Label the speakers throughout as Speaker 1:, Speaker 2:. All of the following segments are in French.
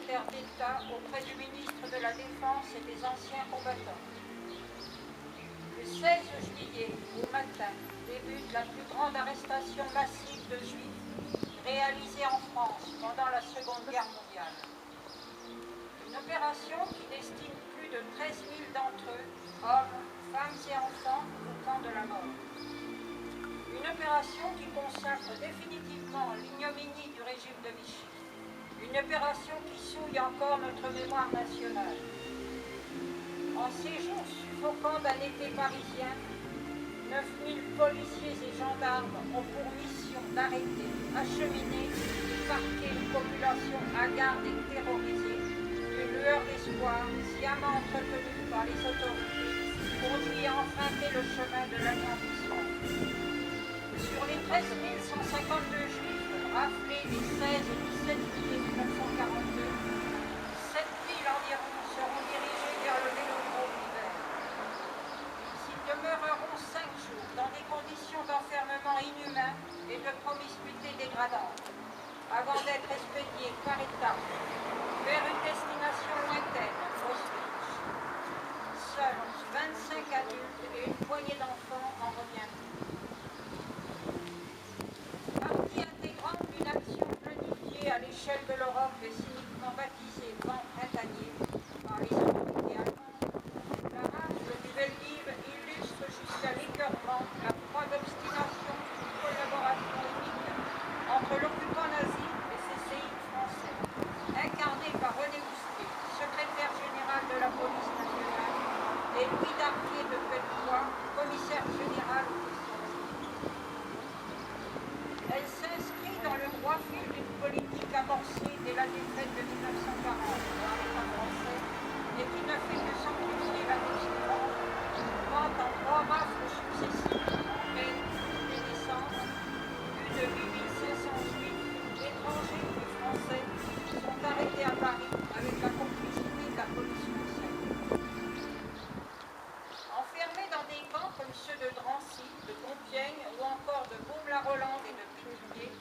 Speaker 1: secrétaire d'État auprès du ministre de la Défense et des anciens combattants. Le 16 juillet, au matin, débute la plus grande arrestation massive de Juifs réalisée en France pendant la Seconde Guerre mondiale. Une opération qui destine plus de 13 000 d'entre eux, hommes, femmes et enfants, au camp de la mort. Une opération qui consacre définitivement l'ignominie du régime de Vichy. Une opération qui souille encore notre mémoire nationale. En ces jours suffocants d'un été parisien, 9000 policiers et gendarmes ont pour mission d'arrêter, acheminer et parquer une population hagarde et terrorisée. Une lueur d'espoir, sciemment entretenue par les autorités, conduit à emprunter le chemin de l'agrandissement. Sur les 13 152 juifs raflés les 16 et 17 juillet 1942, 7000 environ seront dirigés vers le vélodrome d'hiver. Ils y demeureront 5 jours dans des conditions d'enfermement inhumains et de promiscuité dégradante, avant d'être expédiés par étapes vers une destination lointaine, Auschwitz. Seuls 25 adultes et une poignée d'enfants en reviendront. Partie intégrante d'une action planifiée à l'échelle de l'Europe et cyniquement baptisée vent printanier par les autorités allemandes, la rafle du Veldiv illustre jusqu'à l'écœurement la croix d'obstination d'une collaboration unique entre l'occupant nazi et ses séides français, incarné par René Bousquet, secrétaire général de la police nationale, et Louis Darquier de Pellevoix, commissaire général aux questions religieuses. Elle s'inscrit dans le droit fil d'une politique amorcée dès la défaite de 1940 par l'État français et qui ne fait que s'amplifier l'année suivante, vont en 3 rafles successives en mai et décembre. Plus de 8500 juifs, étrangers et français, sont arrêtés à Paris avec la complicité de la police française. Enfermés dans des camps comme ceux de Drancy, de Compiègne ou encore de Baume-la-Rolande et de Pithiviers,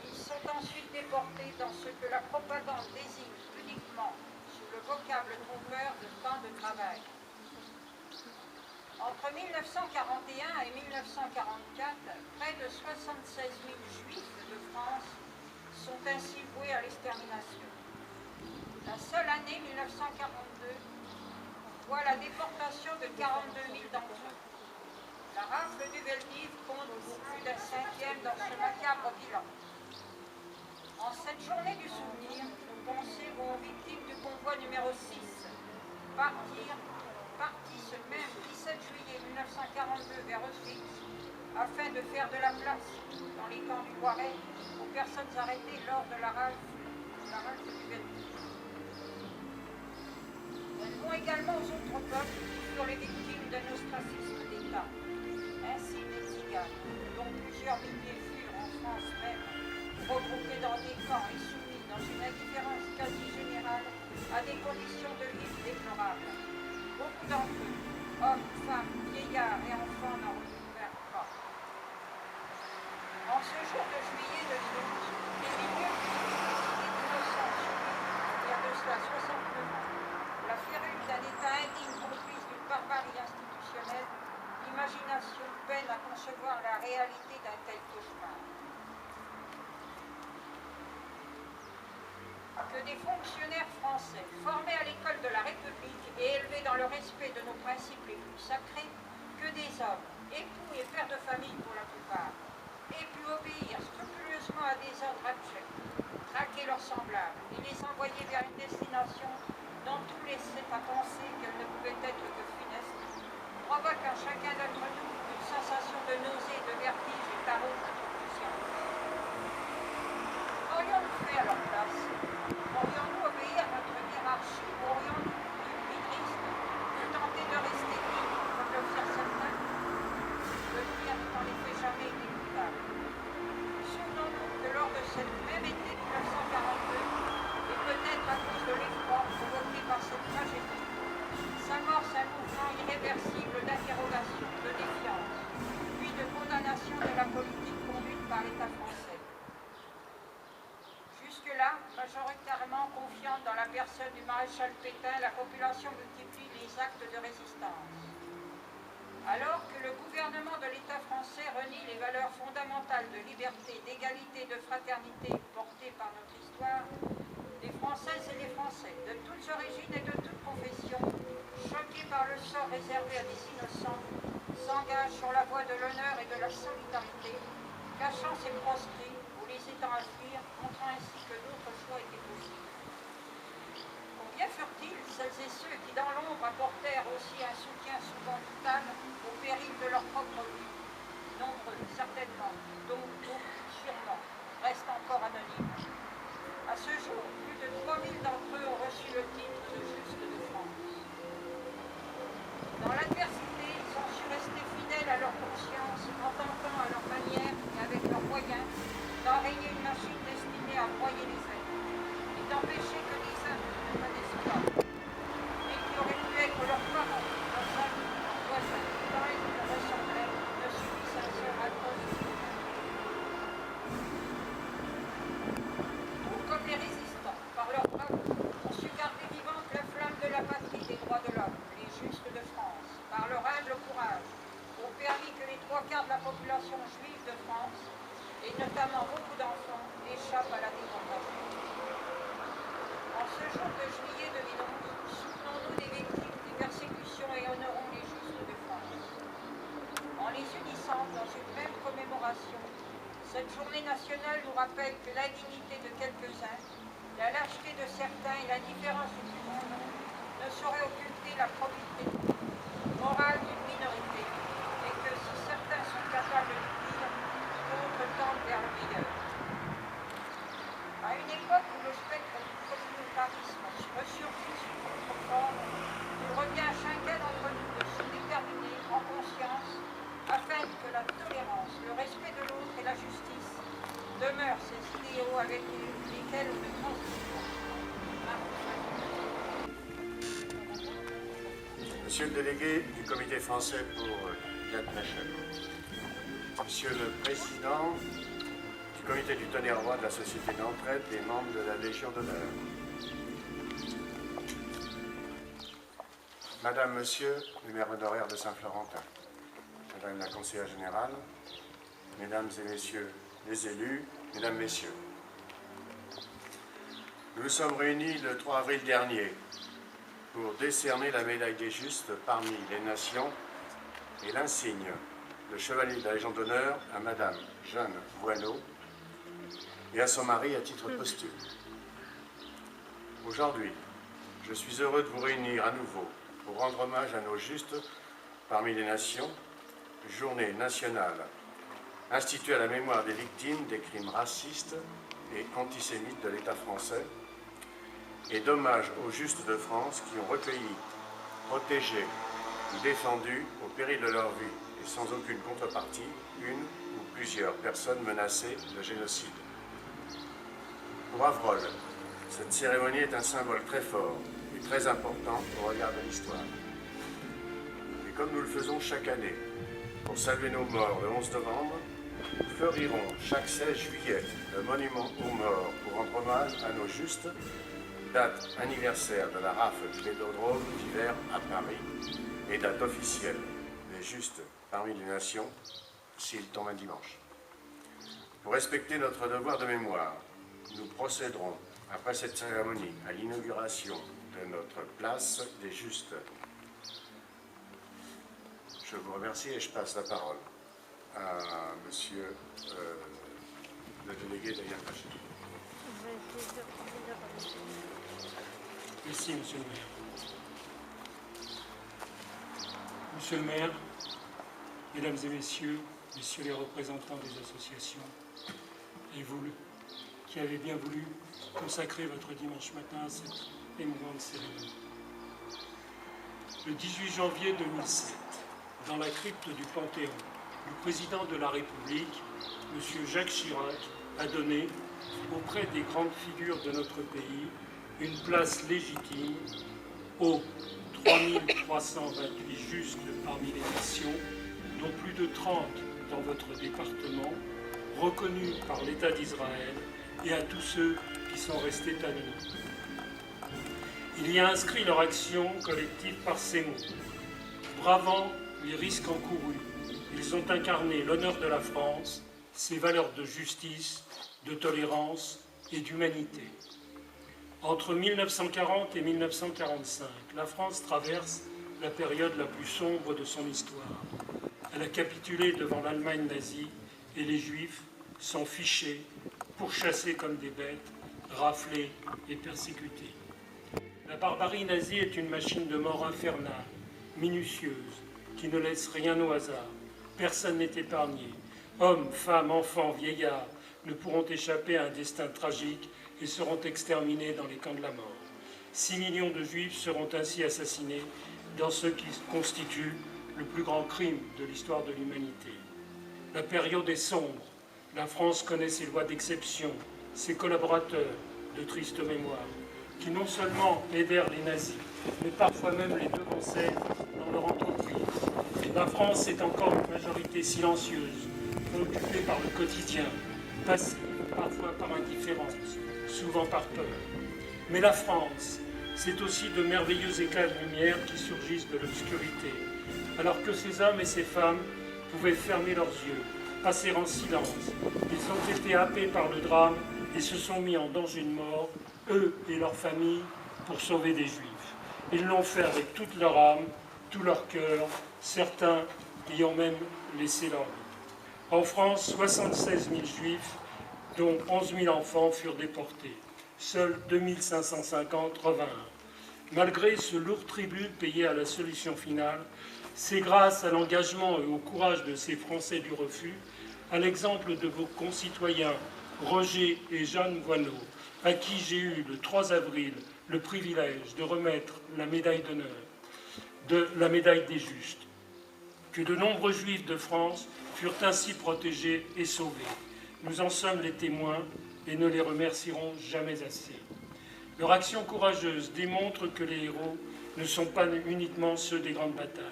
Speaker 1: ils sont ensuite déportés dans ce que la propagande désigne uniquement sous le vocable trompeur de camp de travail. Entre 1941 et 1944, près de 76 000 juifs de France sont ainsi voués à l'extermination. La seule année 1942 voit la déportation de 42 000 d'entre eux. La rafle du Veldiv compte plus d'un cinquième dans ce macabre bilan. En cette journée du souvenir, nos pensées vont aux victimes du convoi numéro 6, parti ce même 17 juillet 1942 vers Auschwitz, afin de faire de la place dans les camps du Loiret aux personnes arrêtées lors de la rafle du Veldiv. Elles vont également aux autres peuples qui furent les victimes d'un ostracisme d'État. Ainsi des Tziganes, dont plusieurs milliers furent en France même, regroupés dans des camps et soumis dans une indifférence quasi générale à des conditions de vie déplorables. Beaucoup d'entre eux, hommes, femmes, vieillards et enfants, n'en retrouvèrent pas. En ce jour de juillet de Zurich, les milieux innocents il y a de cela 69 ans, la férule d'un État indigne complice d'une barbarie institutionnelle, l'imagination peine à concevoir la réalité d'un tel cauchemar. Que des fonctionnaires français, formés à l'école de la République et élevés dans le respect de nos principes les plus sacrés, que des hommes, époux et pères de famille pour la plupart, aient pu obéir scrupuleusement à des ordres abjects, traquer leurs semblables et les envoyer vers une destination dont tout laissait à penser qu'elle ne pouvait être que funeste, provoque à chacun d'entre nous une sensation de nausée, de vertige et d'arôme d'intoxication. Qu'aurions-nous fait à leur place? Aurions-nous obéi à notre hiérarchie ou aurions-nous, libristes, de tenter de rester dignes comme le firent certains? Le pire n'est en effet jamais inéluctable. Souvenons-nous que lors de cette même été 1942, et peut-être à cause de l'effroi provoqué par cette tragédie, s'amorce un mouvement irréversible d'interrogation, de défiance, puis de condamnation de la politique personne du maréchal Pétain, la population multiplie les actes de résistance. Alors que le gouvernement de l'État français renie les valeurs fondamentales de liberté, d'égalité, de fraternité portées par notre histoire, les Françaises et les Français, de toutes origines et de toutes confessions, choqués par le sort réservé à des innocents, s'engagent sur la voie de l'honneur et de la solidarité, cachant ses proscrits ou les aidant à fuir, montrant ainsi que d'autres choix étaient possibles. Combien furent-ils, celles et ceux qui, dans l'ombre, apportèrent aussi un soutien souvent vital au péril de leur propre vie? Nombreux, certainement, d'autres, sûrement, restent encore anonymes. À ce jour, plus de 3000 d'entre eux ont reçu le titre de Juste de France. Dans l'adversité, ils ont su rester fidèles à leur conscience, en tentant à leur manière et avec leurs moyens d'enrayer une machine destinée à broyer les êtres et d'empêcher que les uns ne connaissent pas, et qui auraient pu être leurs parents, leurs amis, leurs voisins, tant ils ne ressemblaient, ne subissent un seul atroce. Comme les résistants, par leur bravoure, ont su garder vivante la flamme de la patrie des droits de l'homme, les Justes de France, par leur humble courage, ont permis que les 3/4 de la population juive de France, et notamment beaucoup d'enfants, échappent à la déportation. En ce jour de juillet 2011, souvenons-nous des victimes des persécutions et honorons les Justes de France. En les unissant dans une même commémoration, cette journée nationale nous rappelle que l'indignité de quelques-uns, la lâcheté de certains et l'indifférence du plus grand nombre ne sauraient occulter la probité morale d'une minorité, et que si certains sont capables du pire, d'autres tendent vers le meilleur. À une époque où le spectre du communautarisme ressurgit sous d'autres formes, il revient à chacun d'entre nous de se déterminer en conscience afin que la tolérance, le respect de l'autre et la justice demeurent ces idéaux avec lesquels nous ne transitons.
Speaker 2: Monsieur le délégué du Comité français pour Yad Vashem, Monsieur le Président du Comité du tonnerre roi de la Société d'entraide des membres de la Légion d'honneur, Madame, Monsieur le maire honoraire de Saint-Florentin, Madame la conseillère générale, Mesdames et Messieurs les élus, Mesdames, Messieurs, nous nous sommes réunis le 3 avril dernier pour décerner la médaille des Justes parmi les nations et l'insigne de chevalier de la Légion d'honneur à Madame Jeanne Voineau et à son mari à titre posthume. Aujourd'hui, je suis heureux de vous réunir à nouveau pour rendre hommage à nos Justes parmi les nations, journée nationale instituée à la mémoire des victimes des crimes racistes et antisémites de l'État français, et d'hommage aux Justes de France qui ont recueilli, protégé ou défendu au péril de leur vie et sans aucune contrepartie une ou plusieurs personnes menacées de génocide. Pour Avrol, cette cérémonie est un symbole très fort et très important au regard de l'histoire. Et comme nous le faisons chaque année, pour saluer nos morts le 11 novembre, nous fleurirons chaque 16 juillet le monument aux morts pour rendre hommage à nos Justes, date anniversaire de la rafle du Vélodrome d'hiver à Paris et date officielle des Justes parmi les nations s'il tombe un dimanche. Pour respecter notre devoir de mémoire, nous procéderons après cette cérémonie à l'inauguration de notre place des Justes. Je vous remercie et je passe la parole à Monsieur le délégué de Yad Vashem.
Speaker 3: Merci, Monsieur le maire. Monsieur le maire, Mesdames et Messieurs, Messieurs les représentants des associations, et vous qui avez bien voulu consacrer votre dimanche matin à cette émouvante cérémonie. Le 18 janvier 2007, dans la crypte du Panthéon, le président de la République, M. Jacques Chirac, a donné, auprès des grandes figures de notre pays, une place légitime aux 3328 justes parmi les nations, dont plus de 30 dans votre département, reconnus par l'État d'Israël, et à tous ceux qui sont restés anonymes. Il y a inscrit leur action collective par ces mots. Bravant les risques encourus, ils ont incarné l'honneur de la France, ses valeurs de justice, de tolérance et d'humanité. Entre 1940 et 1945, la France traverse la période la plus sombre de son histoire. Elle a capitulé devant l'Allemagne nazie et les Juifs sont fichés, pourchassés comme des bêtes, raflés et persécutés. La barbarie nazie est une machine de mort infernale, minutieuse, qui ne laisse rien au hasard. Personne n'est épargné. Hommes, femmes, enfants, vieillards ne pourront échapper à un destin tragique et seront exterminés dans les camps de la mort. 6 millions de Juifs seront ainsi assassinés dans ce qui constitue le plus grand crime de l'histoire de l'humanité. La période est sombre. La France connaît ses lois d'exception, ses collaborateurs de triste mémoire, qui non seulement aidèrent les nazis, mais parfois même les devançaient dans leur entreprise. La France est encore une majorité silencieuse, préoccupée par le quotidien, passive, parfois par indifférence, souvent par peur. Mais la France, c'est aussi de merveilleux éclats de lumière qui surgissent de l'obscurité, alors que ces hommes et ces femmes pouvaient fermer leurs yeux, passer en silence. Ils ont été happés par le drame et se sont mis en danger de mort, eux et leurs familles, pour sauver des Juifs. Ils l'ont fait avec toute leur âme, tout leur cœur, certains y ont même laissé leur vie. En France, 76 000 Juifs, dont 11 000 enfants, furent déportés. Seuls 2 550 revinrent. Malgré ce lourd tribut payé à la solution finale, c'est grâce à l'engagement et au courage de ces Français du refus, à l'exemple de vos concitoyens Roger et Jeanne Voineau, à qui j'ai eu le 3 avril le privilège de remettre la médaille d'honneur, de la médaille des Justes, que de nombreux Juifs de France furent ainsi protégés et sauvés. Nous en sommes les témoins et ne les remercierons jamais assez. Leur action courageuse démontre que les héros ne sont pas uniquement ceux des grandes batailles,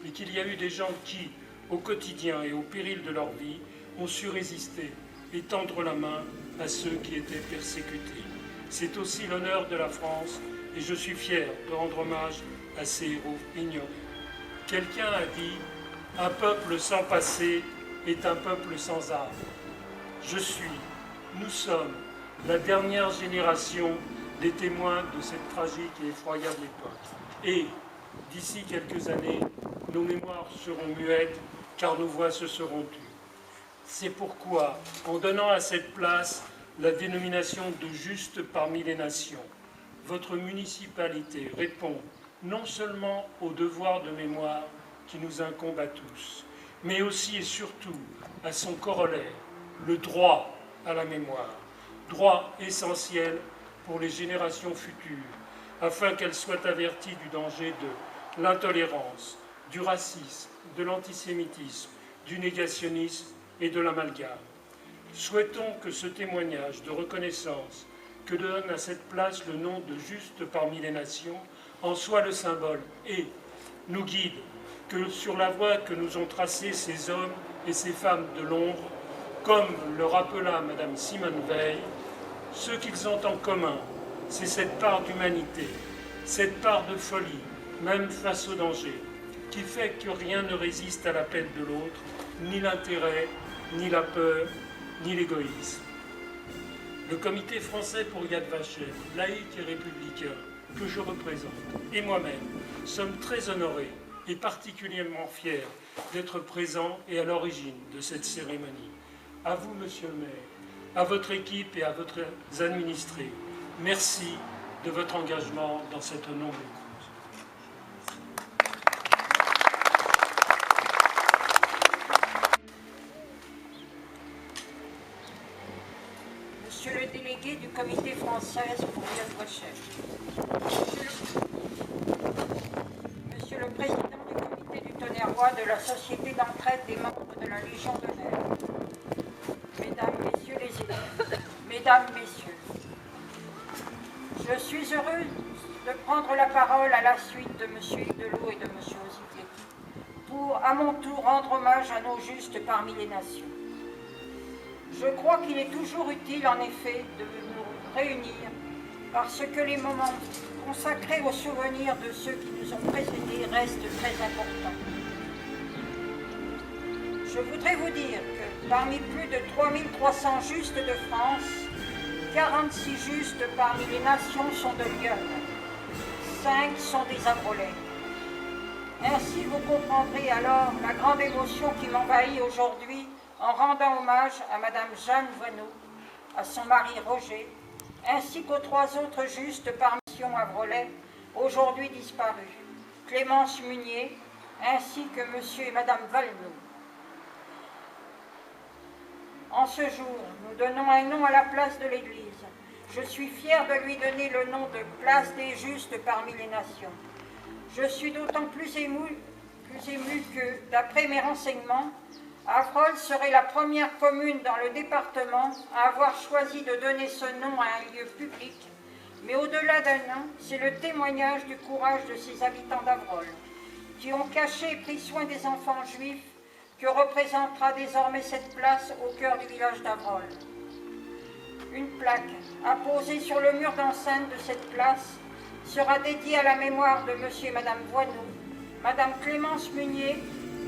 Speaker 3: mais qu'il y a eu des gens qui, au quotidien et au péril de leur vie, ont su résister et tendre la main à ceux qui étaient persécutés. C'est aussi l'honneur de la France et je suis fier de rendre hommage à ces héros ignorés. Quelqu'un a dit « Un peuple sans passé est un peuple sans âme ». Nous sommes la dernière génération des témoins de cette tragique et effroyable époque. Et, d'ici quelques années, nos mémoires seront muettes, car nos voix se seront tues. C'est pourquoi, en donnant à cette place la dénomination de juste parmi les nations, votre municipalité répond non seulement au devoir de mémoire qui nous incombe à tous, mais aussi et surtout à son corollaire, le droit à la mémoire, droit essentiel pour les générations futures, afin qu'elles soient averties du danger de l'intolérance, du racisme, de l'antisémitisme, du négationnisme et de l'amalgame. Souhaitons que ce témoignage de reconnaissance que donne à cette place le nom de juste parmi les nations en soit le symbole et nous guide que sur la voie que nous ont tracée ces hommes et ces femmes de l'ombre, comme le rappela Madame Simone Veil, ce qu'ils ont en commun, c'est cette part d'humanité, cette part de folie, même face au danger, qui fait que rien ne résiste à l'appel de l'autre, ni l'intérêt, ni la peur, ni l'égoïsme. Le Comité français pour Yad Vashem, laïque et républicain, que je représente, et moi-même, sommes très honorés et particulièrement fiers d'être présents et à l'origine de cette cérémonie. À vous, Monsieur le maire, à votre équipe et à votre administrés, merci de votre engagement dans cette noble cause.
Speaker 1: Monsieur le délégué du Comité français pour Yad Vashem, Monsieur le président du Comité du Tonnerrois de la Société d'entraide des membres de la Légion d'honneur, Mesdames, Messieurs les élèves, Mesdames, Messieurs, je suis heureux de prendre la parole à la suite de M. Hidalgo et de M. Osipieti pour, à mon tour, rendre hommage à nos justes parmi les nations. Je crois qu'il est toujours utile, en effet, de nous réunir parce que les moments consacrés au souvenir de ceux qui nous ont précédés restent très importants. Je voudrais vous dire que parmi plus de 3300 justes de France, 46 justes parmi les nations sont de Lyon, 5 sont des Abrolais. Ainsi, vous comprendrez alors la grande émotion qui m'envahit aujourd'hui en rendant hommage à Madame Jeanne Voineau, à son mari Roger, ainsi qu'aux 3 autres justes par mission Abrolais, aujourd'hui disparus, Clémence Munier, ainsi que Monsieur et Madame Valneau. En ce jour, nous donnons un nom à la place de l'Église. Je suis fière de lui donner le nom de place des justes parmi les nations. Je suis d'autant plus émue que, d'après mes renseignements, Avrolles serait la première commune dans le département à avoir choisi de donner ce nom à un lieu public, mais au-delà d'un nom, c'est le témoignage du courage de ses habitants d'Avrolles, qui ont caché et pris soin des enfants juifs que représentera désormais cette place au cœur du village d'Avrolles. Une plaque apposée sur le mur d'enceinte de cette place sera dédiée à la mémoire de Monsieur et Madame Voineau, Madame Clémence Munier,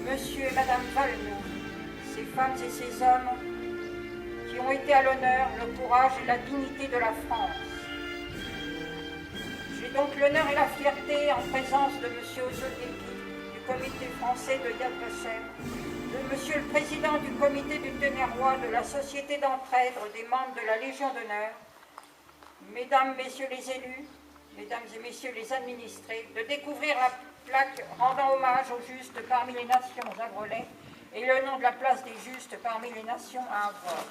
Speaker 1: Monsieur et Madame Valneau, ces femmes et ces hommes qui ont été à l'honneur, le courage et la dignité de la France. J'ai donc l'honneur et la fierté, en présence de Monsieur Ozodeki, du Comité français de Yad Vashem, de Monsieur le Président du Comité du Tonnerrois de la Société d'entraide des membres de la Légion d'honneur, Mesdames, Messieurs les élus, Mesdames et Messieurs les administrés, de découvrir la plaque rendant hommage aux justes parmi les nations Avrolais et le nom de la place des justes parmi les nations à Avrolles.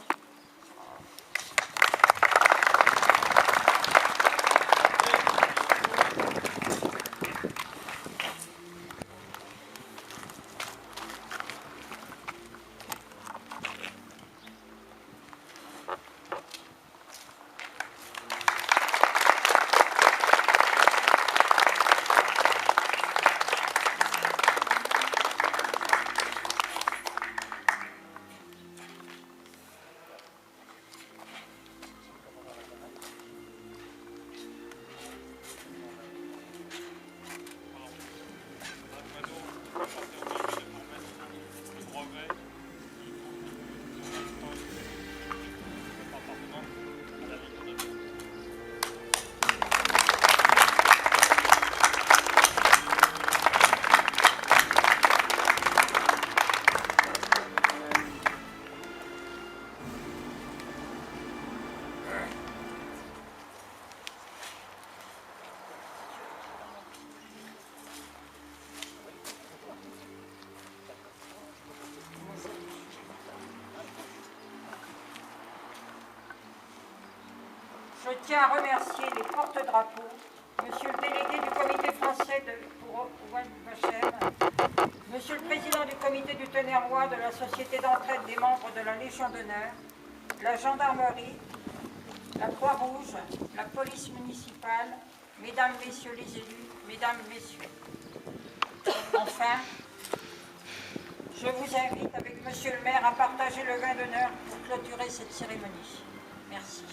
Speaker 1: Je tiens à remercier les porte-drapeaux, Monsieur le délégué du Comité français pour Yad Vashem, Monsieur le Président du Comité du Tonnerrois de la Société d'entraide des membres de la Légion d'honneur, la gendarmerie, la Croix-Rouge, la police municipale, Mesdames, Messieurs les élus, Mesdames, Messieurs. Enfin, je vous invite avec Monsieur le maire à partager le vin d'honneur pour clôturer cette cérémonie. Merci.